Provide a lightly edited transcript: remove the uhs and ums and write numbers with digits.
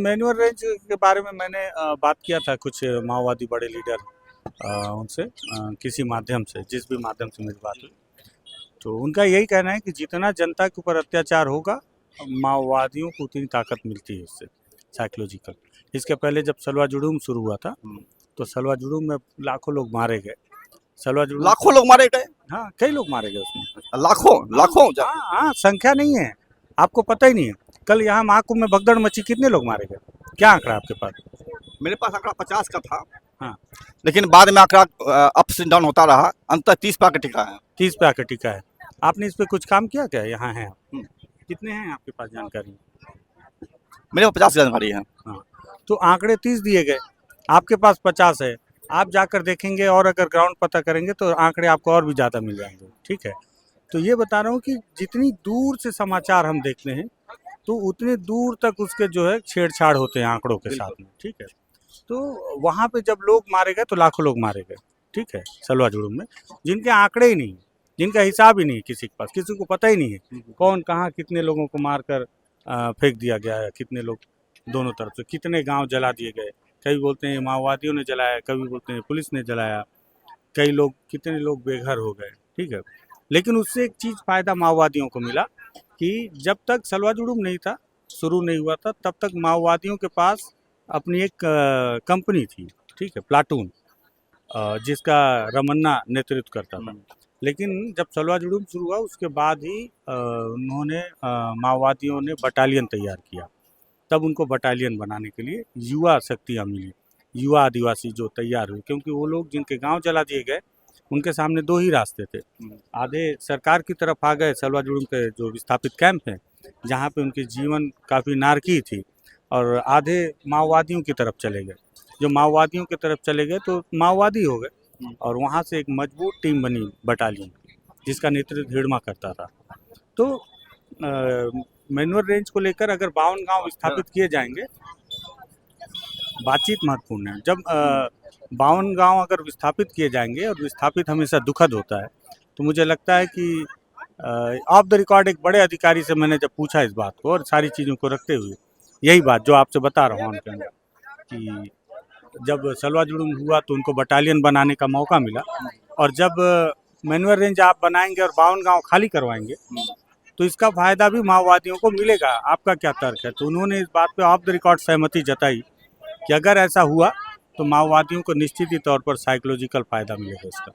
Manual range के बारे में मैंने बात किया था कुछ माओवादी बड़े लीडर उनसे किसी माध्यम से, जिस भी माध्यम से मेरी बात हुई, तो उनका यही कहना है कि जितना जनता के ऊपर अत्याचार होगा माओवादियों को उतनी ताकत मिलती है उससे, साइकोलॉजिकल। इसके पहले जब सलवा जुडूम शुरू हुआ था तो सलवा जुडूम में लाखों लोग मारे गए। सलवा जुडूम लाखों लोग मारे गए। हाँ, कई लोग मारे गए उसमें। लाखों हाँ, संख्या नहीं है, आपको पता ही नहीं है। कल यहाँ महाकुंभ में भगदड़ मची, कितने लोग मारे गए? क्या आंकड़ा आपके पास? मेरे पास आंकड़ा 50 का था। हाँ, लेकिन बाद में आंकड़ा अप्स एंड डाउन होता रहा, अंततः 30 पे आके टिका है। 30 पे आकर टिका है। आपने इस पे कुछ काम किया क्या? यहाँ है आप? कितने हैं आपके पास जानकारी? मेरे पास 50 जानकारी है। हाँ, तो आंकड़े 30 दिए गए, आपके पास 50 है। आप जाकर देखेंगे और अगर ग्राउंड पता करेंगे तो आंकड़े आपको और भी ज़्यादा मिल जाएंगे। ठीक है, तो ये बता रहा हूँ कि जितनी दूर से समाचार हम देखते हैं तो उतनी दूर तक उसके जो है छेड़छाड़ होते हैं आंकड़ों के साथ में। ठीक है, तो वहाँ पे जब लोग मारे गए तो लाखों लोग मारे गए। ठीक है, सलवा जुडूम में जिनके आंकड़े ही नहीं, जिनका हिसाब ही नहीं किसी के पास, किसी को पता ही नहीं है कौन कहाँ कितने लोगों को मारकर फेंक दिया गया है, कितने लोग दोनों तरफ से, कितने गांव जला दिए गए। कभी बोलते हैं माओवादियों ने जलाया, कभी बोलते हैं पुलिस ने जलाया, कई लोग, कितने लोग बेघर हो गए। ठीक है, लेकिन उससे एक चीज़ फ़ायदा माओवादियों को मिला कि जब तक सलवा जुडूम नहीं था, शुरू नहीं हुआ था, तब तक माओवादियों के पास अपनी एक कंपनी थी। ठीक है, प्लाटून, जिसका रमन्ना नेतृत्व करता था। लेकिन जब सलवा जुडूम शुरू हुआ उसके बाद ही उन्होंने माओवादियों ने बटालियन तैयार किया। तब उनको बटालियन बनाने के लिए युवा शक्तियाँ मिली, युवा आदिवासी जो तैयार हुए, क्योंकि वो लोग जिनके गांव जला दिए गए उनके सामने दो ही रास्ते थे। आधे सरकार की तरफ आ गए, सलवा जुडूम के जो विस्थापित कैंप हैं जहाँ पे उनकी जीवन काफ़ी नारकी थी, और आधे माओवादियों की तरफ चले गए। जो माओवादियों की तरफ चले गए तो माओवादी हो गए, और वहाँ से एक मजबूत टीम बनी बटालियन, जिसका नेतृत्व हिड़मा करता था। तो मैनुअल रेंज को लेकर अगर 52 गांव विस्थापित किए जाएंगे, बातचीत महत्वपूर्ण है। जब 52 गांव अगर विस्थापित किए जाएंगे, और विस्थापित हमेशा दुखद होता है, तो मुझे लगता है कि ऑफ द रिकॉर्ड एक बड़े अधिकारी से मैंने जब पूछा इस बात को, और सारी चीज़ों को रखते हुए यही बात जो आपसे बता रहा हूँ उनके अंदर, कि जब सलवा जुडूम हुआ तो उनको बटालियन बनाने का मौका मिला, और जब मैनुअल रेंज आप बनाएंगे और 52 गांव खाली करवाएंगे तो इसका फायदा भी माओवादियों को मिलेगा। आपका क्या तर्क है? तो उन्होंने इस बात पे ऑफ द रिकॉर्ड सहमति जताई कि अगर ऐसा हुआ तो माओवादियों को निश्चित ही तौर पर साइकोलॉजिकल फायदा मिलेगा इसका।